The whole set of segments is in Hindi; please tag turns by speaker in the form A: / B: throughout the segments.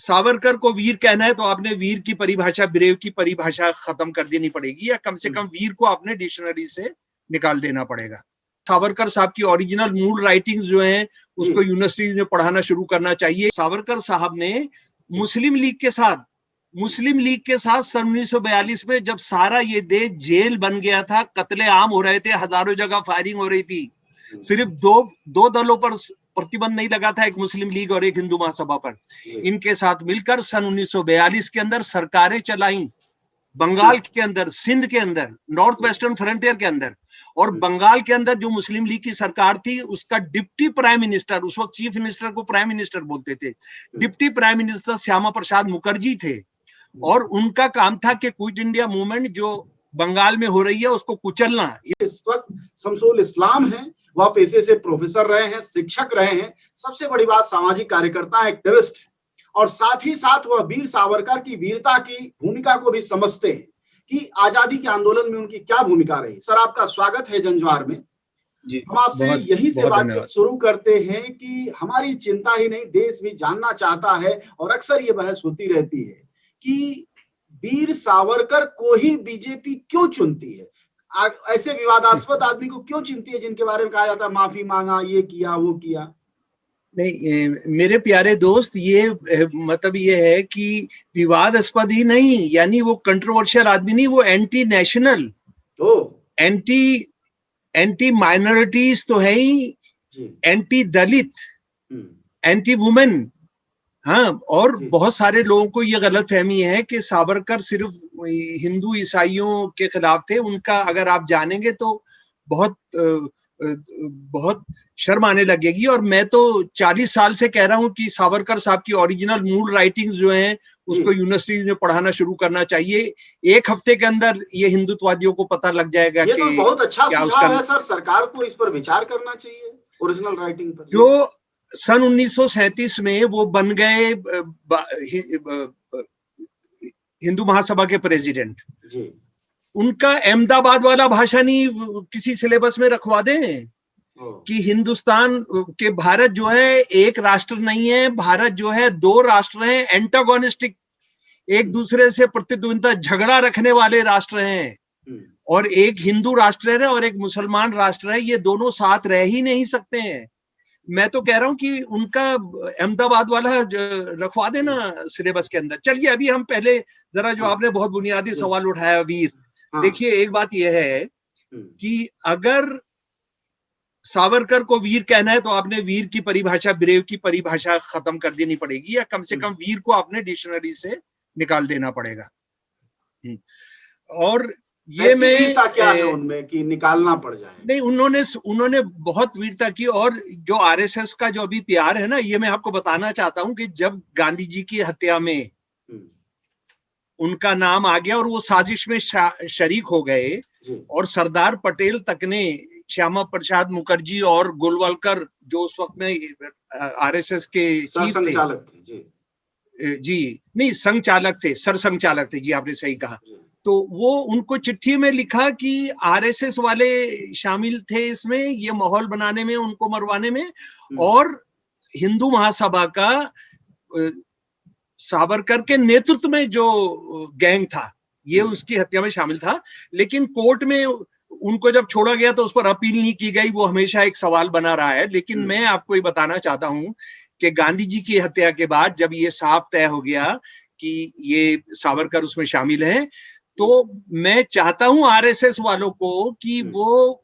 A: सावरकर को वीर कहना है तो आपने वीर की परिभाषा, ब्रेव की परिभाषा खत्म कर देनी पड़ेगी, या कम से कम वीर को आपने डिक्शनरी से निकाल देना पड़ेगा। सावरकर साहब की ओरिजिनल मूल राइटिंग्स जो हैं उसको यूनिवर्सिटीज में पढ़ाना शुरू करना चाहिए। सावरकर साहब ने मुस्लिम लीग के साथ सन 1942 में जब सारा ये देश जेल बन गया था, कत्ले आम हो रहे थे, हजारों जगह फायरिंग हो रही थी, सिर्फ दो दलों पर प्रतिबंध नहीं लगा था, एक मुस्लिम लीग और एक हिंदू महासभा पर। इनके साथ मिलकर सन 1942 के अंदर सरकारें चलाई, बंगाल के अंदर, सिंध के अंदर, नॉर्थ वेस्टर्न फ्रंटियर के अंदर, और बंगाल के अंदर जो मुस्लिम लीग की सरकार थी उसका डिप्टी प्राइम मिनिस्टर, उस वक्त चीफ मिनिस्टर को प्राइम मिनिस्टर बोलते थे, deputy prime minister Shyama Prasad Mukherjee थे, और उनका काम था कि क्विट इंडिया मूवमेंट जो बंगाल में हो रही है उसको कुचलना।
B: इस वक्त शमसुल इस्लाम है, वह पेशे से प्रोफेसर रहे हैं, शिक्षक रहे हैं, सबसे बड़ी बात सामाजिक कार्यकर्ता, एक्टिविस्ट है, और साथ ही साथ वह वीर सावरकर की वीरता की भूमिका को भी समझते हैं कि आजादी के आंदोलन में उनकी क्या भूमिका रही। सर, आपका स्वागत है जनज्वार में। हम आपसे यही से बातचीत शुरू करते हैं कि हमारी चिंता ही नहीं, देश भी जानना चाहता है, और अक्सर ये बहस होती रहती है कि वीर सावरकर को ही बीजेपी क्यों चुनती है, ऐसे विवादास्पद आदमी को क्यों चुनती है जिनके बारे में कहा जाता है माफी मांगा, ये किया, वो किया।
A: नहीं मेरे प्यारे दोस्त, ये मतलब ये है कि विवादास्पद ही नहीं, यानी वो कंट्रोवर्शियल आदमी नहीं, वो एंटी नेशनल, एंटी माइनॉरिटीज तो है ही, एंटी दलित, एंटी वुमेन। हाँ, और बहुत सारे लोगों को ये गलत फहमी है कि सावरकर सिर्फ हिंदू ईसाइयों के खिलाफ थे। उनका अगर आप जानेंगे तो बहुत शर्म आने लगेगी। और मैं तो 40 साल से कह रहा हूँ कि सावरकर साहब की ओरिजिनल मूल राइटिंग्स जो हैं उसको यूनिवर्सिटीज में पढ़ाना शुरू करना चाहिए। एक हफ्ते के अंदर ये हिंदुत्ववादियों को पता लग जाएगा कि
B: तो बहुत अच्छा सुझाव है सर, सरकार को इस पर विचार करना चाहिए ओरिजिनल राइटिंग पर।
A: जो सन 1937 में वो बन गए हिंदू महासभा के प्रेसिडेंट, उनका अहमदाबाद वाला भाषण ही किसी सिलेबस में रखवा दें कि हिंदुस्तान के, भारत जो है एक राष्ट्र नहीं है, भारत जो है दो राष्ट्र हैं, एंटागोनिस्टिक, एक दूसरे से प्रतिद्वंदिता, झगड़ा रखने वाले राष्ट्र हैं, और एक हिंदू राष्ट्र है और एक मुसलमान राष्ट्र है, ये दोनों साथ रह ही नहीं सकते हैं। मैं तो कह रहा हूं कि उनका अहमदाबाद वाला रखवा देना सिलेबस के अंदर। चलिए अभी हम पहले जरा, जो आपने बहुत बुनियादी सवाल उठाया वीर, देखिए एक बात यह है कि अगर सावरकर को वीर कहना है तो आपने वीर की परिभाषा, ब्रेव की परिभाषा खत्म कर देनी पड़ेगी, या कम से कम वीर को आपने डिक्शनरी से निकाल देना पड़ेगा। और ये
B: वीरता क्या है उनमें कि निकालना पड़ जाए?
A: नहीं, उन्होंने बहुत वीरता की। और जो आरएसएस का जो अभी प्यार है ना, ये मैं आपको बताना चाहता हूं कि जब गांधी जी की हत्या में उनका नाम आ गया और वो साजिश में शरीक हो गए, और सरदार पटेल तक ने, श्यामा प्रसाद मुखर्जी और गोलवालकर जो उस वक्त में आरएसएस के चीफ थे, जी नहीं संघ चालक थे, सरसंघ चालक थे, जी आपने सही कहा। तो वो उनको चिट्ठी में लिखा कि आरएसएस वाले शामिल थे इसमें, ये माहौल बनाने में, उनको मरवाने में, और हिंदू महासभा का सावरकर के नेतृत्व में जो गैंग था ये उसकी हत्या में शामिल था। लेकिन कोर्ट में उनको जब छोड़ा गया तो उस पर अपील नहीं की गई, वो हमेशा एक सवाल बना रहा है। लेकिन मैं आपको ये बताना चाहता हूं कि गांधी जी की हत्या के बाद जब ये साफ तय हो गया कि ये सावरकर उसमें शामिल हैं, तो मैं चाहता हूं आरएसएस वालों को कि वो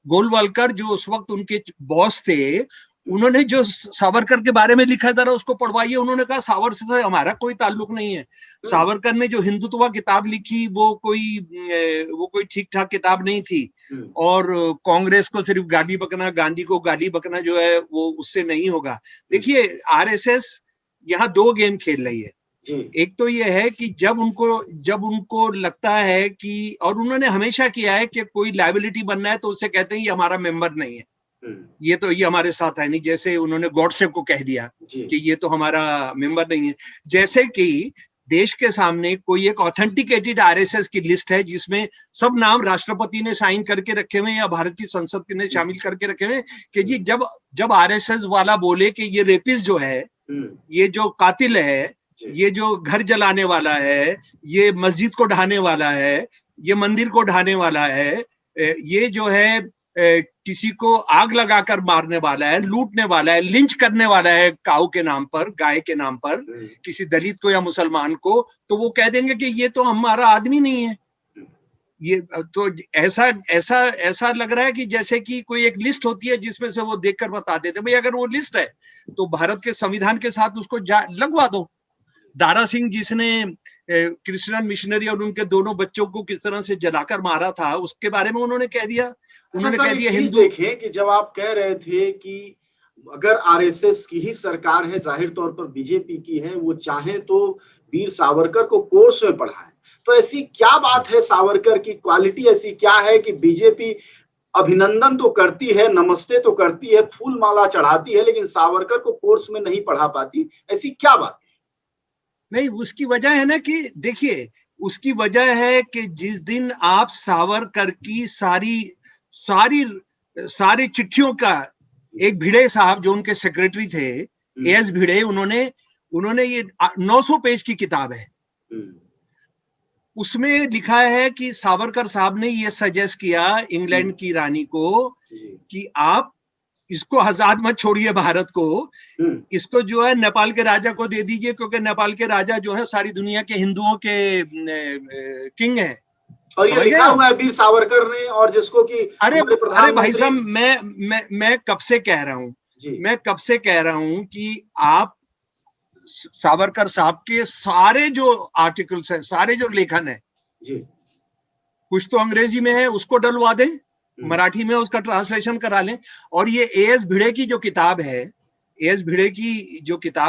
A: गोलवालकर जो उस वक्त उनके बॉस थे, उन्होंने जो सावरकर के बारे में लिखा था उसको पढ़वाइए। उन्होंने कहा सावरकर से हमारा कोई ताल्लुक नहीं है। सावरकर ने जो हिंदुत्व किताब लिखी वो कोई ठीक ठाक किताब नहीं थी, और कांग्रेस को सिर्फ गाली बकना, गांधी को गाली बकना जो है वो उससे नहीं होगा। देखिए आरएसएस यहाँ दो गेम खेल रही है। एक तो ये है कि जब उनको लगता है कि, और उन्होंने हमेशा किया है कि कोई लायबिलिटी बनना है तो उससे कहते हैं ये हमारा मेंबर नहीं है, ये हमारे साथ है नहीं। जैसे उन्होंने गॉडसे को कह दिया कि ये तो हमारा मेंबर नहीं है। जैसे कि देश के सामने कोई एक ऑथेंटिकेटेड आरएसएस की लिस्ट है जिसमें सब नाम राष्ट्रपति ने साइन करके रखे हुए या भारत की संसद ने शामिल करके रखे हुए कि जी जब आरएसएस वाला बोले कि ये रेपिस्ट जो है ये जो कातिल है, ये जो घर जलाने वाला है, ये मस्जिद को ढाने वाला है, ये मंदिर को ढाने वाला है, ये जो है किसी को आग लगाकर मारने वाला है, लूटने वाला है, लिंच करने वाला है काऊ के नाम पर, गाय के नाम पर, किसी दलित को या मुसलमान को, तो वो कह देंगे कि ये तो हमारा आदमी नहीं है। ये तो ऐसा ऐसा ऐसा लग रहा है कि जैसे कि कोई एक लिस्ट होती है जिसमें से वो देखकर बता देते भाई अगर वो लिस्ट है तो भारत के संविधान के साथ उसको लगवा दो। दारा सिंह जिसने क्रिश्चियन मिशनरी और उनके दोनों बच्चों को किस तरह से जलाकर मारा था उसके बारे में उन्होंने कह दिया। उन्होंने कह दिया हिंदू।
B: देखें कि जब आप कह रहे थे कि अगर आरएसएस की ही सरकार है, जाहिर तौर पर बीजेपी की है, वो चाहे तो वीर सावरकर को कोर्स में पढ़ाए, तो ऐसी क्या बात है, सावरकर की क्वालिटी ऐसी क्या है कि बीजेपी अभिनंदन तो करती है, नमस्ते तो करती है, फूल माला चढ़ाती है, लेकिन सावरकर को कोर्स में नहीं पढ़ा पाती? ऐसी क्या बात है?
A: नहीं, उसकी वजह है ना कि देखिए, उसकी वजह है कि जिस दिन आप सावरकर की सारी चिट्ठियों का, एक भिड़े साहब जो उनके सेक्रेटरी थे, एएस भिड़े, उन्होंने ये 900 पेज की किताब है, उसमें लिखा है कि सावरकर साहब ने ये सजेस्ट किया इंग्लैंड की रानी को कि आप इसको आजाद मत छोड़िए भारत को, इसको जो है नेपाल के राजा को दे दीजिए, क्योंकि नेपाल के राजा जो है सारी दुनिया के हिंदुओं के किंग हैं।
B: और ये लिखा हुआ है वीर सावरकर ने, और जिसको कि
A: अरे भाई साहब, मैं कब से कह रहा हूं कि आप सावरकर साहब के सारे जो आर्टिकल्स हैं, सारे जो लेखन है, कुछ तो अंग्रेजी में है, उसको डलवा दें, मराठी में उसका ट्रांसलेशन करा लें। और ये एएस भिड़े की जो किताब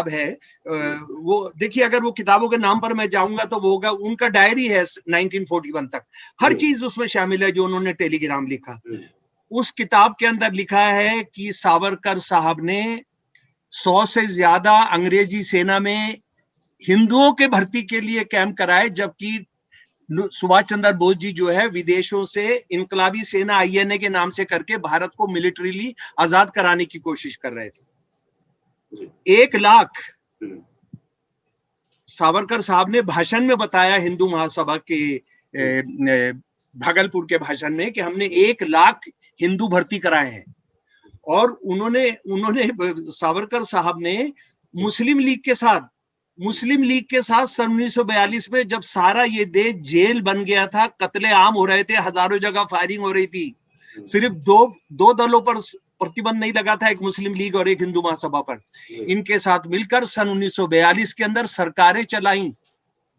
A: है, वो देखिए, अगर वो किताबों के नाम पर मैं जाऊंगा तो वो होगा, उनका डायरी है 1941 तक, हर चीज उसमें शामिल है जो उन्होंने टेलीग्राम लिखा। उस किताब के अंदर लिखा है कि सावरकर साहब ने 100 से ज्यादा अंग्रेजी सेना में हिंदुओं के भर्ती के लिए कैंप कराए, जबकि सुभाष चंद्र बोस जी जो है विदेशों से इनकलाबी सेना आईएनए के नाम से करके भारत को मिलिट्रीली आजाद कराने की कोशिश कर रहे थे। 1 लाख सावरकर साहब ने भाषण में बताया, हिंदू महासभा के भागलपुर के भाषण में, कि हमने 1 लाख हिंदू भर्ती कराए हैं। और उन्होंने सावरकर साहब ने मुस्लिम लीग के साथ सन 1942 में, जब सारा ये देश जेल बन गया था, कत्ले आम हो रहे थे, हजारों जगह फायरिंग हो रही थी, सिर्फ दो दलों पर प्रतिबंध नहीं लगा था, एक मुस्लिम लीग और एक हिंदू महासभा पर। इनके साथ मिलकर सन 1942 के अंदर सरकारें चलाई,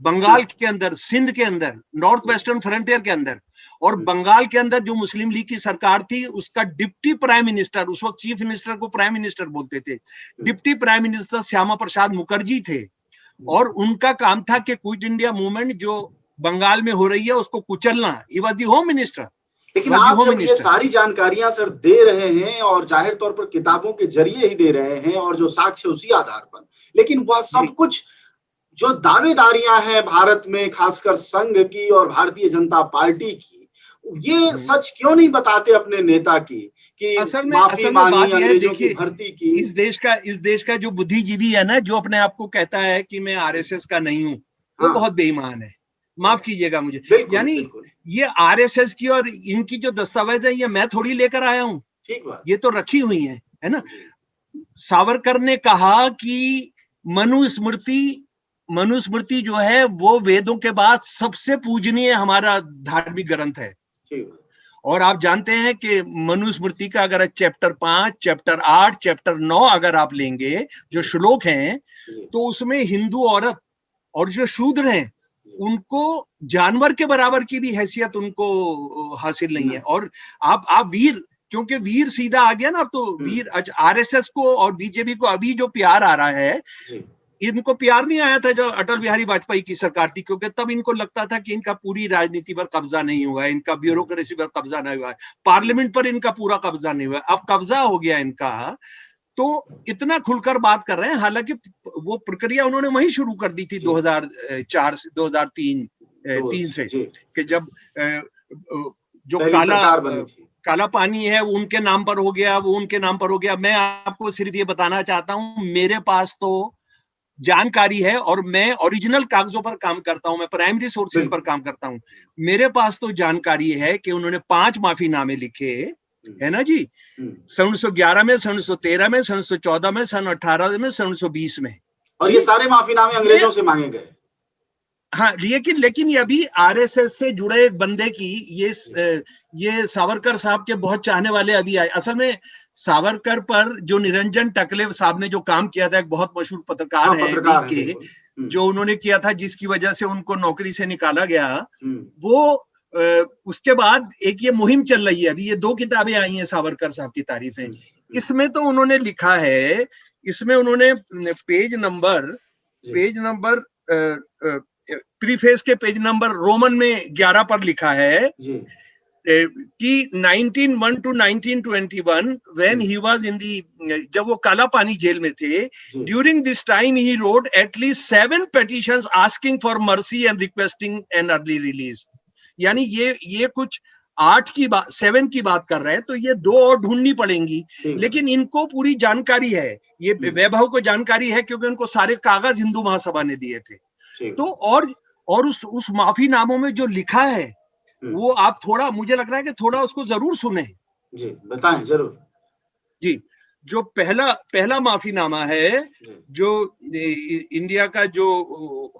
A: बंगाल के अंदर, सिंध के अंदर, नॉर्थ वेस्टर्न फ्रंटियर के अंदर। और बंगाल के अंदर जो मुस्लिम लीग की सरकार थी, उसका डिप्टी प्राइम मिनिस्टर, उस वक्त चीफ मिनिस्टर को प्राइम मिनिस्टर बोलते थे, deputy prime minister Shyama Prasad Mukherjee थे। और उनका काम था कि क्विट इंडिया मूवमेंट जो बंगाल में हो रही है उसको कुचलना। He was the home minister.
B: लेकिन आप जब ये सारी जानकारियां सर दे रहे हैं, और जाहिर तौर पर किताबों के जरिए ही दे रहे हैं, और जो साक्ष्य उसी आधार पर, लेकिन वह सब कुछ जो दावेदारियां हैं भारत में, खासकर संघ की और भारतीय जनता पार्टी की, ये सच क्यों नहीं बताते अपने नेता की कि
A: असल में बात यह है, देखिए,
B: भर्ती की।
A: इस देश का जो बुद्धिजीवी है ना, जो अपने आप को कहता है कि मैं आरएसएस का नहीं हूं, वो बहुत बेईमान है, माफ कीजिएगा मुझे। यानी ये आरएसएस की और इनकी जो दस्तावेज है, ये मैं थोड़ी लेकर आया हूं, ये तो रखी हुई है ना। सावरकर ने कहा कि मनुस्मृति जो है वो वेदों के बाद सबसे पूजनीय हमारा धार्मिक ग्रंथ है। और आप जानते हैं कि मनुस्मृति का अगर चैप्टर 5, चैप्टर 8, चैप्टर 9 अगर आप लेंगे, जो श्लोक हैं, तो उसमें हिंदू औरत और जो शूद्र हैं, उनको जानवर के बराबर की भी हैसियत उनको हासिल नहीं है। और आप वीर, क्योंकि वीर सीधा आ गया ना, तो वीर, आरएसएस को और बीजेपी को अभी जो प्यार आ रहा है, इनको प्यार नहीं आया था जब अटल बिहारी वाजपेयी की सरकार थी, क्योंकि तब इनको लगता था कि इनका पूरी राजनीति पर कब्जा नहीं हुआ है, इनका ब्यूरोक्रेसी पर कब्जा नहीं हुआ है, पार्लियामेंट पर इनका पूरा कब्जा नहीं हुआ है। अब कब्जा हो गया इनका, तो इतना खुलकर बात कर रहे हैं। हालांकि वो प्रक्रिया उन्होंने वहीं शुरू कर दी थी 2004 से 2003 से, कि जब जो काला पानी है वो उनके नाम पर हो गया, वो उनके नाम पर हो गया। मैं आपको सिर्फ ये बताना चाहता हूं, मेरे पास तो जानकारी है और मैं ओरिजिनल कागजों पर काम करता हूं, मैं प्राइमरी सोर्सेज पर काम करता हूं। मेरे पास तो जानकारी है कि उन्होंने 5 माफीनामे लिखे, है ना जी, सन 1911 में, सन 1913 में, सन 1914 में, सन 18 में, सन 1920 में।
B: और ये सारे माफीनामे अंग्रेजों से मांगे गए।
A: हाँ, लेकिन ये अभी आरएसएस से जुड़े एक बंदे की, ये सावरकर साहब के बहुत चाहने वाले अभी आए। असल में सावरकर पर जो निरंजन टकले साहब ने जो काम किया था, एक बहुत मशहूर पत्रकार है के, जो उन्होंने किया था, जिसकी वजह से उनको नौकरी से निकाला गया, वो उसके बाद एक ये मुहिम चल रही है अभी, ये 2 किताबें आई हैं सावरकर साहब की तारीफें। इसमें तो उन्होंने लिखा है, इसमें उन्होंने पेज नंबर प्रीफेस के पेज नंबर रोमन में 11 पर लिखा है कि 1901 to 1921 when he was in the, जब वो काला पानी जेल में थे, during this time he wrote at least 7 petitions asking for mercy and requesting an early release। यानी ये कुछ 7 की बात कर रहे हैं, तो ये 2 और ढूंढनी पड़ेंगी। लेकिन इनको पूरी जानकारी है, ये वैभव को जानकारी है, क्योंकि उनको सारे कागज हिंदू महासभा ने दिए थे। तो और उस माफीनामों में जो लिखा है वो आप थोड़ा, मुझे लग रहा है कि थोड़ा उसको जरूर सुने।
B: जी बताएं जरूर।
A: जी, जो पहला माफीनामा है, जो इंडिया का जो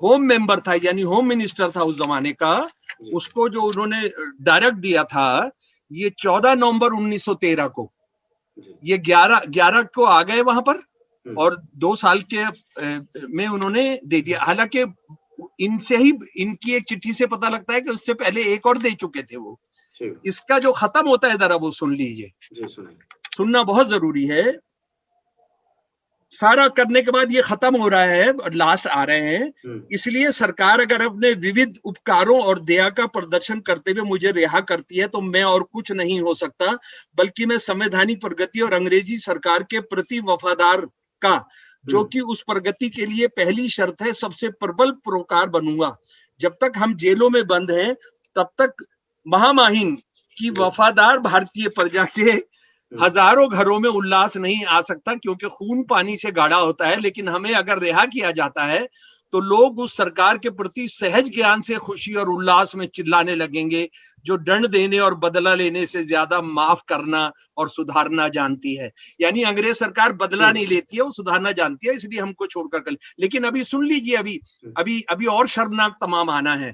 A: होम मेंबर था, यानी होम मिनिस्टर था उस जमाने का, उसको जो उन्होंने डायरेक्ट दिया था, ये 14 नवंबर 1913 को, ये 11 को आ गए वहां पर, और 2 साल के में उन्होंने दे दिया। हालांकि इनसे ही, इनकी एक चिट्ठी से पता लगता है कि उससे पहले एक और दे चुके थे वो। इसका जो खत्म होता है, जरा वो सुन लीजिए, सुनना बहुत जरूरी है। सारा करने के बाद ये खत्म हो रहा है और लास्ट आ रहे हैं। इसलिए सरकार अगर अपने विविध उपकारों और दया का प्रदर्शन करते हुए मुझे रिहा करती है, तो मैं और कुछ नहीं हो सकता, बल्कि मैं संवैधानिक प्रगति और अंग्रेजी सरकार के प्रति वफादार का, जो कि उस प्रगति के लिए पहली शर्त है, सबसे प्रबल पुरस्कार बनूंगा। जब तक हम जेलों में बंद हैं, तब तक महामहिम की वफादार भारतीय प्रजा के हजारों घरों में उल्लास नहीं आ सकता, क्योंकि खून पानी से गाढ़ा होता है। लेकिन हमें अगर रिहा किया जाता है, तो लोग उस सरकार के प्रति सहज ज्ञान से खुशी और उल्लास में चिल्लाने लगेंगे, जो दंड देने और बदला लेने से ज्यादा माफ करना और सुधारना जानती है। यानी अंग्रेज सरकार बदला नहीं लेती है, वो सुधारना जानती है, इसलिए हमको छोड़कर कर। लेकिन अभी सुन लीजिए, अभी और शर्मनाक तमाम आना है।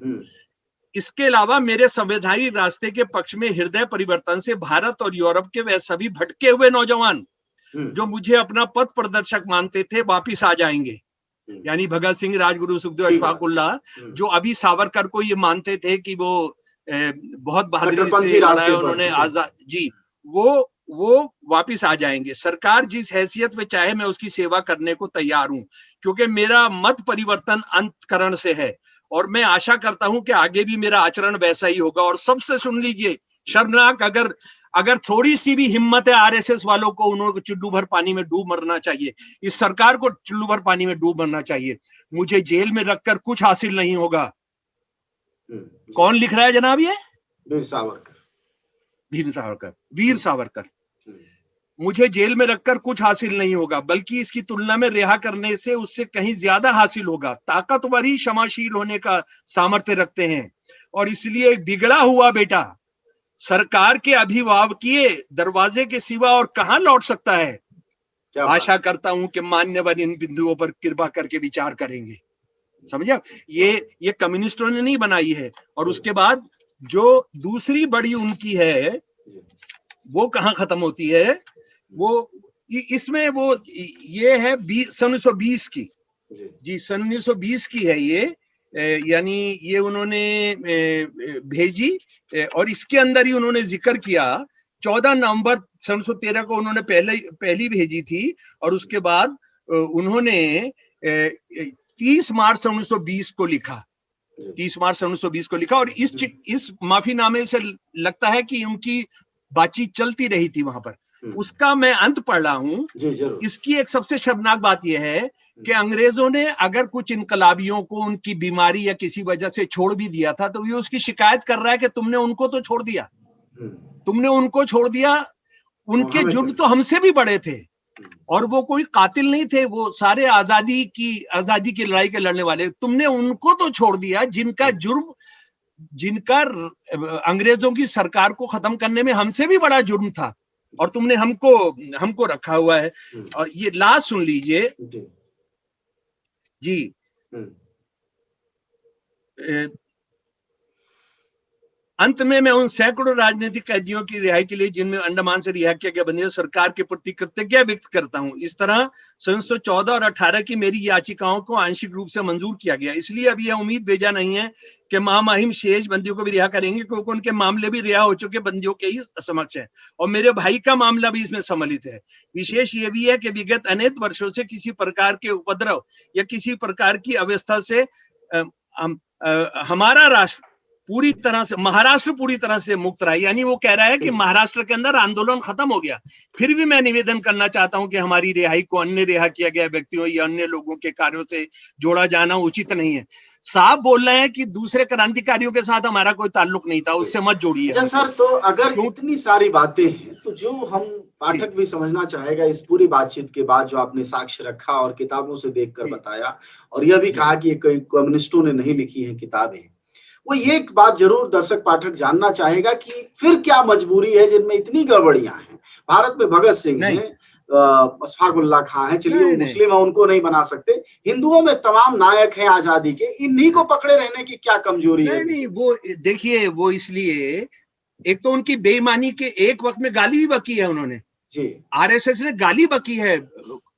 A: इसके अलावा मेरे संवैधानिक रास्ते के पक्ष में हृदय परिवर्तन से भारत और यूरोप के वह सभी भटके हुए नौजवान जो मुझे अपना पथ प्रदर्शक मानते थे, वापिस आ जाएंगे। यानी भगत सिंह, राजगुरु, सुखदेव, अशफाकुल्लाह, जो अभी सावरकर को ये मानते थे कि वो बहुत बहादुरी से लड़ा है उन्होंने, आजाद जी, वो वापिस आ जाएंगे। सरकार जिस हैसियत में चाहे, मैं उसकी सेवा करने को तैयार हूं, क्योंकि मेरा मत परिवर्तन अंतकरण से है, और मैं आशा करता हूं कि आगे भी मेरा आचरण वैसा ही होगा। और सबसे सुन लीजिए, शर्मनाक, अगर थोड़ी सी भी हिम्मत है आरएसएस वालों को, उन्होंने चुल्लू भर पानी में डूब मरना चाहिए। इस सरकार को चुल्लू भर पानी में डूब मरना चाहिए। मुझे जेल में रखकर कुछ हासिल नहीं होगा। कौन लिख रहा है जनाब? ये वीर सावरकर। मुझे जेल में रखकर कुछ हासिल नहीं होगा, बल्कि इसकी तुलना में रिहा करने से उससे कहीं ज्यादा हासिल होगा। ताकतवर ही क्षमाशील होने का सामर्थ्य रखते हैं, और इसलिए बिगड़ा हुआ बेटा सरकार के अभिभावकीय दरवाजे के सिवा और कहां लौट सकता है। आशा करता हूं कि मान्यवर इन बिंदुओं पर कृपा करके विचार करेंगे। समझे? ये कम्युनिस्टों ने नहीं बनाई है। और उसके बाद जो दूसरी बड़ी उनकी है, वो कहां खत्म होती है? वो इसमें वो ये है सन 1920 की, जी सन 1920 की है ये, यानी ये उन्होंने भेजी, और इसके अंदर ही उन्होंने जिक्र किया 14 नवंबर सन 1913 को उन्होंने पहली भेजी थी, और उसके बाद उन्होंने 30 मार्च सन 1920 को लिखा, 30 मार्च सन 1920 को लिखा। और इस माफीनामे से लगता है कि उनकी बातचीत चलती रही थी वहां पर। उसका मैं अंत पढ़ रहा हूं। इसकी एक सबसे शर्मनाक बात यह है कि अंग्रेजों ने अगर कुछ इनकलाबियों को उनकी बीमारी या किसी वजह से छोड़ भी दिया था, तो ये उसकी शिकायत कर रहा है कि तुमने उनको तो छोड़ दिया, तुमने उनको छोड़ दिया, उनके जुर्म तो हमसे भी बड़े थे और वो कोई कातिल नहीं थे, वो सारे आजादी की लड़ाई के लड़ने वाले। तुमने उनको तो छोड़ दिया जिनका अंग्रेजों की सरकार को खत्म करने में हमसे भी बड़ा जुर्म था, और तुमने हमको रखा हुआ है। और ये लास्ट सुन लीजिए जी। अंत में मैं उन सैकड़ों राजनीतिक कैदियों की रिहाई के लिए जिनमें अंडमान से रिहा किया गया बंदियों सरकार के प्रति कृतज्ञता व्यक्त करता हूं। इस तरह सन 1914 और 18 की मेरी याचिकाओं को आंशिक रूप से मंजूर किया गया, इसलिए अब यह उम्मीद बेजा नहीं है कि महामहिम शेष बंदियों को भी रिहा करेंगे, क्योंकि उनके मामले भी रिहा हो चुके बंदियों के ही समक्ष है और मेरे भाई का मामला भी इसमें सम्मिलित है। विशेष ये भी है कि विगत अनेक वर्षों से किसी प्रकार के उपद्रव या किसी प्रकार की अवस्था से हमारा राष्ट्र महाराष्ट्र पूरी तरह से मुक्त रहा। यानी वो कह रहा है कि महाराष्ट्र के अंदर आंदोलन खत्म हो गया। फिर भी मैं निवेदन करना चाहता हूं कि हमारी रिहाई को अन्य रिहा किया गया व्यक्तियों या अन्य लोगों के कार्यों से जोड़ा जाना उचित नहीं है। साहब बोल रहे हैं कि दूसरे क्रांतिकारियों के साथ हमारा कोई ताल्लुक नहीं था, उससे मत जोड़िए।
B: अच्छा सर, तो अगर इतनी सारी बातें हैं तो जो हम पाठक भी समझना चाहेगा इस पूरी बातचीत के बाद, जो आपने साक्ष्य रखा और किताबों से देखकर बताया और यह भी कहा कि कोई कम्युनिस्टों ने नहीं लिखी है किताबें, वो ये एक बात जरूर दर्शक पाठक जानना चाहेगा कि फिर क्या मजबूरी है जिनमें इतनी गड़बड़ियां हैं। भारत में भगत सिंह हैं, अशफाकुल्लाह खां हैं, चलिए वो मुस्लिम है, उनको नहीं बना सकते। हिंदुओं में तमाम नायक हैं आजादी के, इन्हीं को पकड़े रहने की क्या कमजोरी है?
A: नहीं, वो देखिए, वो इसलिए एक तो उनकी बेईमानी के एक वक्त में गाली भी बकी है उन्होंने जी, आरएसएस ने गाली बकी है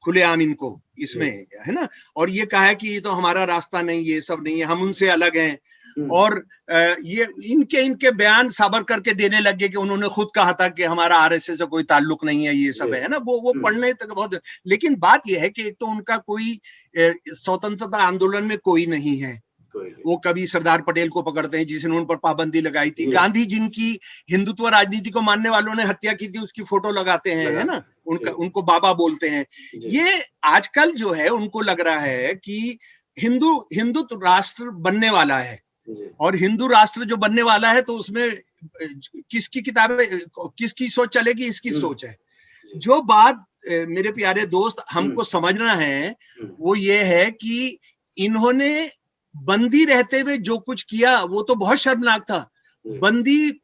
A: खुलेआम इनको इसमें, है ना, और ये कहा है कि ये तो हमारा रास्ता नहीं, ये सब नहीं है, हम उनसे अलग हैं। और ये इनके बयान साबरकर के देने लगे कि उन्होंने खुद कहा था कि हमारा आरएसएस से कोई ताल्लुक नहीं है, ये सब है ना, वो पढ़ने तक बहुत। लेकिन बात ये है कि एक तो उनका कोई स्वतंत्रता आंदोलन में कोई नहीं है, वो कभी सरदार पटेल को पकड़ते हैं जिसने उन पर पाबंदी लगाई थी, गांधी जिनकी हिंदुत्व राजनीति को मानने वालों ने हत्या की थी उसकी फोटो लगाते हैं, है ना, उनको बाबा बोलते हैं। ये आजकल जो है उनको लग रहा है कि हिंदुत्व राष्ट्र बनने वाला है, और हिंदू राष्ट्र जो बनने वाला है तो उसमें किसकी किताबें, किसकी सोच चलेगी, इसकी सोच है। जो बात मेरे प्यारे दोस्त हमको समझना है वो ये है कि इन्होंने बंदी रहते हुए जो कुछ किया वो तो बहुत शर्मनाक था। बंदी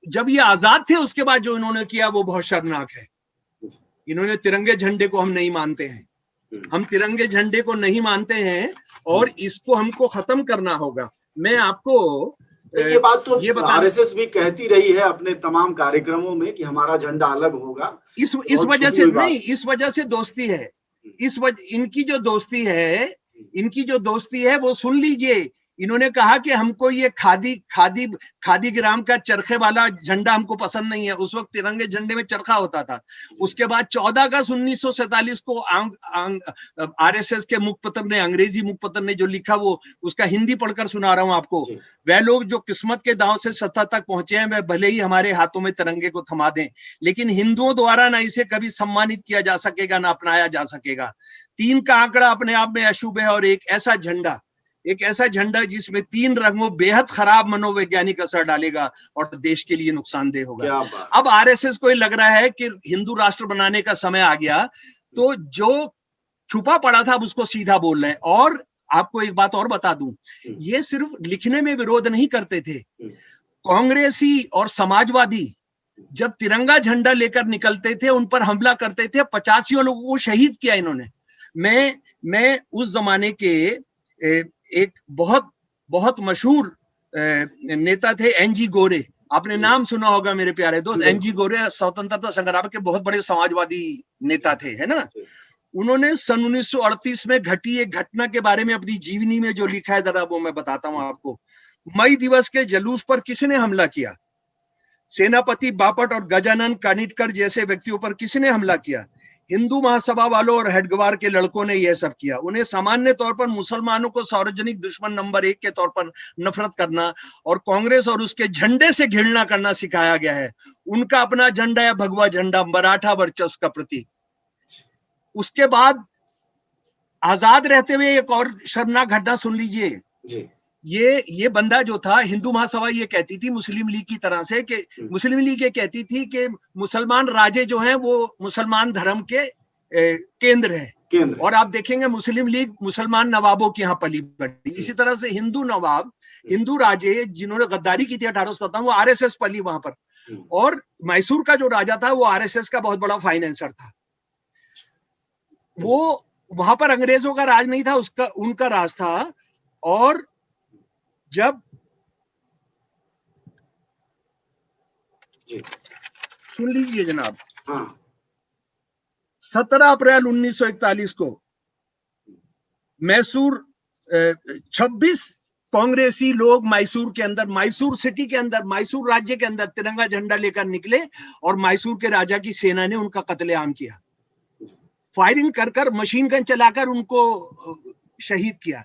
A: जब ये आजाद थे उसके बाद जो इन्होंने किया वो बहुत शर्मनाक है। इन्होंने तिरंगे झंडे को हम नहीं मानते हैं, हम तिरंगे झंडे को नहीं मानते हैं और इसको हमको खत्म करना होगा। मैं आपको
B: ये बात तो आरएसएस भी कहती रही है अपने तमाम कार्यक्रमों में कि हमारा झंडा अलग होगा।
A: इस वजह से नहीं, इस वजह से दोस्ती है, इनकी जो दोस्ती है वो सुन लीजिए। इन्होंने कहा कि हमको ये खादी ग्राम का चरखे वाला झंडा हमको पसंद नहीं है। उस वक्त तिरंगे झंडे में चरखा होता था। उसके बाद 14 अगस्त 1947 को आरएसएस के मुखपत्र ने, अंग्रेजी मुखपत्र ने जो लिखा वो उसका हिंदी पढ़कर सुना रहा हूं आपको। वह लोग जो किस्मत के दांव से सत्ता तक पहुंचे हैं वह भले ही हमारे हाथों में तिरंगे को थमा दें, लेकिन हिंदुओं द्वारा ना इसे कभी सम्मानित किया जा सकेगा ना अपनाया जा सकेगा। 3 का आंकड़ा अपने आप में अशुभ है और एक ऐसा झंडा जिसमें 3 रंगों बेहद खराब मनोवैज्ञानिक असर डालेगा और देश के लिए नुकसानदेह होगा। अब आरएसएस को लग रहा है कि हिंदू राष्ट्र बनाने का समय आ गया, तो जो छुपा पड़ा था अब उसको सीधा बोल रहे हैं। और आपको एक बात और बता दूं, ये सिर्फ लिखने में विरोध नहीं करते थे। कांग्रेसी और समाजवादी जब तिरंगा झंडा लेकर निकलते थे उन पर हमला करते थे। 85 लोगों को शहीद किया इन्होंने। मैं उस जमाने के एक बहुत मशहूर नेता थे एनजी गोरे, आपने नाम सुना होगा मेरे प्यारे दोस्त। एनजी गोरे स्वतंत्रता संग्राम के बहुत बड़े समाजवादी नेता थे, है ना। उन्होंने सन 1938 में घटी एक घटना के बारे में अपनी जीवनी में जो लिखा है, जरा वो मैं बताता हूं आपको। मई दिवस के जुलूस पर किसने हमला किया? सेनापति बापट और गजानन कानिटकर जैसे व्यक्तियों पर किसने हमला किया? हिंदू महासभा वालों और हेडगवार के लड़कों ने यह सब किया। उन्हें सामान्य तौर पर मुसलमानों को सार्वजनिक दुश्मन नंबर 1 के तौर पर नफरत करना और कांग्रेस और उसके झंडे से घृणा करना सिखाया गया है। उनका अपना झंडा है भगवा झंडा, मराठा वर्चस्व का प्रतीक। उसके बाद आजाद रहते हुए एक और शर्मनाक घटना सुन लीजिए। ये बंदा जो था, हिंदू महासभा ये कहती थी मुस्लिम लीग की तरह से कि मुस्लिम लीग ये कहती थी कि मुसलमान राजे जो हैं वो मुसलमान धर्म के केंद्र है। और आप देखेंगे मुस्लिम लीग मुसलमान नवाबों की यहाँ पली बढ़ी। इसी तरह से हिंदू नवाब, हिंदू राजे जिन्होंने गद्दारी की थी 1857, वो आरएसएस पली वहां पर। और मैसूर का जो राजा था वो आरएसएस का बहुत बड़ा फाइनेंसर था। वो वहां पर अंग्रेजों का राज नहीं था, उसका उनका राज था। और जब सुन लीजिए जनाब, 17 अप्रैल 1941 को मैसूर 26 कांग्रेसी लोग मैसूर के अंदर, मैसूर सिटी के अंदर, मैसूर राज्य के अंदर तिरंगा झंडा लेकर निकले और मैसूर के राजा की सेना ने उनका कत्लेआम किया। फायरिंग कर कर, मशीन गन चलाकर उनको शहीद किया।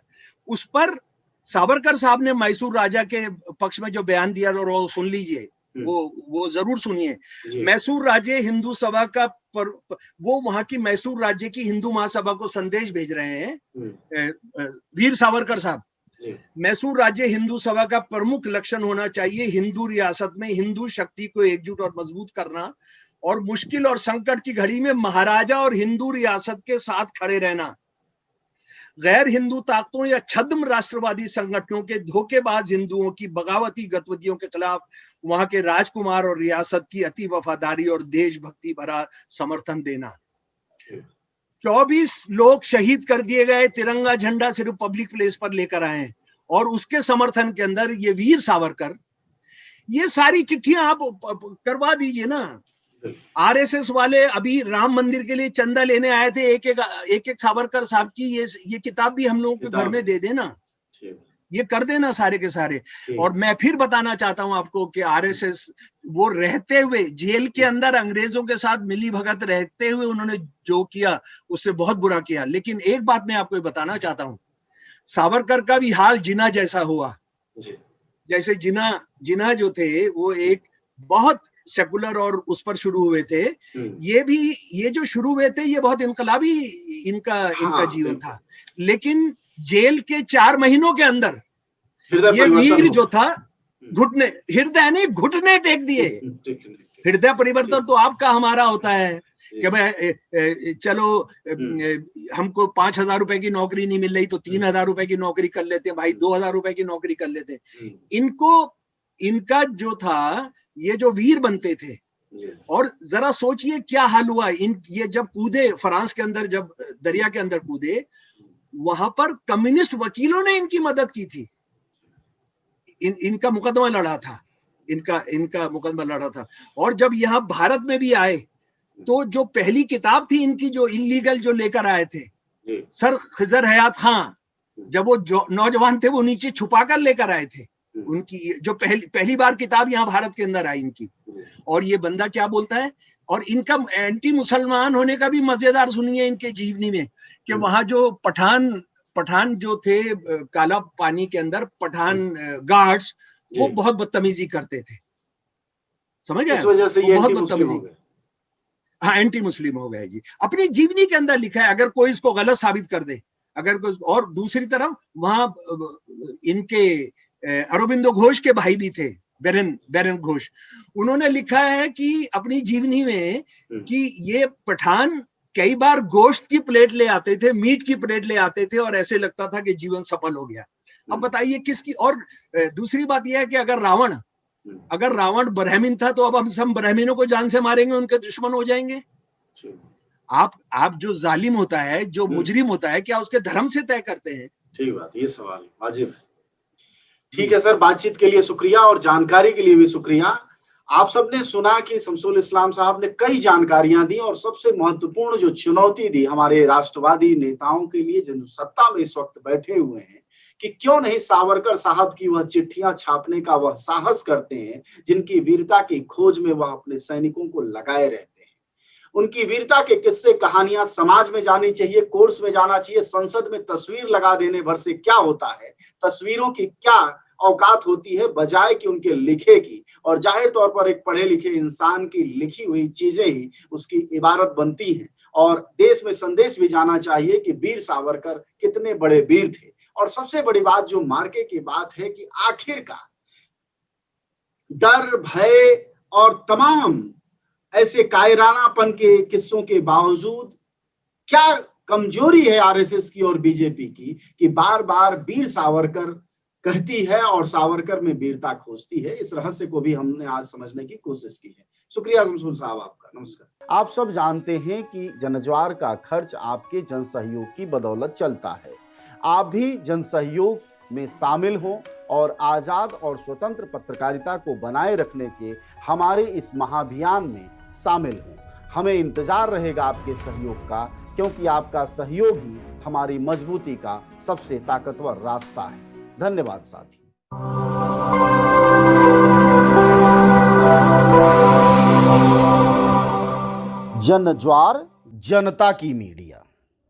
A: उस पर सावरकर साहब ने मैसूर राजा के पक्ष में जो बयान दिया, और वो सुन लीजिए, वो जरूर सुनिए। मैसूर राज्य हिंदू सभा का वो वहां की मैसूर राज्य की हिंदू महासभा को संदेश भेज रहे हैं वीर सावरकर साहब। मैसूर राज्य हिंदू सभा का प्रमुख लक्षण होना चाहिए हिंदू रियासत में हिंदू शक्ति को एकजुट और मजबूत करना, और मुश्किल और संकट की घड़ी में महाराजा और हिंदू रियासत के साथ खड़े रहना। गैर हिंदू ताकतों या छद्म राष्ट्रवादी संगठनों के धोखेबाज हिंदुओं की बगावती गतिविधियों के खिलाफ वहां के राजकुमार और रियासत की अति वफादारी और देशभक्ति भरा समर्थन देना। 24 लोग शहीद कर दिए गए, तिरंगा झंडा सिर्फ पब्लिक प्लेस पर लेकर आए, और उसके समर्थन के अंदर ये वीर सावरकर, ये सारी चिट्ठियां आप करवा दीजिए ना। आरएसएस वाले अभी राम मंदिर के लिए चंदा लेने आए थे, एक सावरकर साहब की ये किताब भी हम लोगों के घर में दे देना, ये कर देना सारे के सारे। और मैं फिर बताना चाहता हूं आपको कि आरएसएस वो रहते हुए जेल के अंदर अंग्रेजों के साथ मिली भगत रहते हुए उन्होंने जो किया उससे बहुत बुरा किया। लेकिन एक बात मैं आपको बताना चाहता हूं, सावरकर का भी हाल जिन्ना जैसा हुआ। जैसे जिन्ना जो थे वो एक बहुत सेकुलर और उस पर शुरू हुए थे, ये जो शुरू हुए थे ये बहुत इनकलाबी इनका जीवन था। लेकिन जेल के 4 महीनों के अंदर ये वीर जो था घुटने टेक दिए। हृदय परिवर्तन तो आपका हमारा होता है कि भाई चलो हमको 5,000 रुपए की नौकरी नहीं मिल रही तो 3,000 रुपए की नौकरी कर लेते हैं, भाई 2,000 रुपए की नौकरी कर लेते हैं। इनका जो था, ये जो वीर बनते थे, और जरा सोचिए क्या हाल हुआ। ये जब कूदे फ्रांस के अंदर, जब दरिया के अंदर कूदे, वहां पर कम्युनिस्ट वकीलों ने इनकी मदद की थी। इनका मुकदमा लड़ा था, इनका मुकदमा लड़ा था। और जब यहाँ भारत में भी आए तो जो पहली किताब थी इनकी, जो इलीगल जो लेकर आए थे, सर खिजर हयात खां, जब वो जो नौजवान थे वो नीचे छुपा कर लेकर आए थे। उनकी जो पहली बार किताब यहाँ भारत के अंदर आई इनकी। और ये बंदा क्या बोलता है, और इनका एंटी मुसलमान होने का भी मजेदार सुनिए इनके जीवनी में, कि वहां जो पठान जो थे काला पानी के अंदर, पठान गार्ड्स, वो बहुत बदतमीजी करते थे, समझ गए?
B: इस वजह से ये
A: बहुत बदतमीजी, हाँ एंटी मुस्लिम हो गए जी। अपनी जीवनी के अंदर लिखा है, अगर कोई इसको गलत साबित कर दे, अगर कोई। और दूसरी तरफ वहां इनके अरविंदो घोष के भाई भी थे, बैरन घोष, उन्होंने लिखा है कि अपनी जीवनी में कि ये पठान कई बार गोश्त की प्लेट ले आते थे, मीट की प्लेट ले आते थे, और ऐसे लगता था कि जीवन सफल हो गया। अब बताइए किसकी। और दूसरी बात यह है कि अगर रावण ब्राह्मण था तो अब हम सब ब्राह्मणों को जान से मारेंगे, उनके दुश्मन हो जाएंगे। आप जो जालिम होता है, जो मुजरिम होता है, क्या उसके धर्म से तय करते हैं?
B: ठीक बात, ये सवाल वाजिब है। ठीक है सर, बातचीत के लिए शुक्रिया और जानकारी के लिए भी शुक्रिया। आप सबने सुना कि शमसुल इस्लाम साहब ने कई जानकारियां दी, और सबसे महत्वपूर्ण जो चुनौती दी हमारे राष्ट्रवादी नेताओं के लिए जिन सत्ता में इस वक्त बैठे हुए हैं, कि क्यों नहीं सावरकर साहब की वह चिट्ठियां छापने का वह साहस करते हैं, जिनकी वीरता की खोज में वह अपने सैनिकों को लगाए रहते हैं। उनकी वीरता के किस्से कहानियां समाज में जानी चाहिए, कोर्स में जाना चाहिए। संसद में तस्वीर लगा देने भर से क्या होता है, तस्वीरों की क्या औकात होती है, बजाय कि उनके लिखे की। और जाहिर तौर पर एक पढ़े लिखे इंसान की लिखी हुई चीजें ही उसकी इबारत बनती हैं। और देश में संदेश भी जाना चाहिए कि वीर सावरकर कितने बड़े वीर थे, और सबसे बड़ी बात जो मार्के की बात है कि आखिरकार डर, भय और तमाम ऐसे कायरानापन के किस्सों के बावजूद क्या कमजोरी है आरएसएस की और बीजेपी की कि बार बार वीर सावरकर कहती है और सावरकर में वीरता खोजती है। इस रहस्य को भी हमने आज समझने की कोशिश की है। शुक्रिया शमसुल साहब आपका। नमस्कार।
C: आप सब जानते हैं कि जनज्वार का खर्च आपके जन सहयोग की बदौलत चलता है। आप भी जन सहयोग में शामिल हों और आजाद और स्वतंत्र पत्रकारिता को बनाए रखने के हमारे इस महाअभियान में शामिल हों। हमें इंतजार रहेगा आपके सहयोग का, क्योंकि आपका सहयोग ही हमारी मजबूती का सबसे ताकतवर रास्ता है। धन्यवाद साथी। जनज्वार जनता की मीडिया।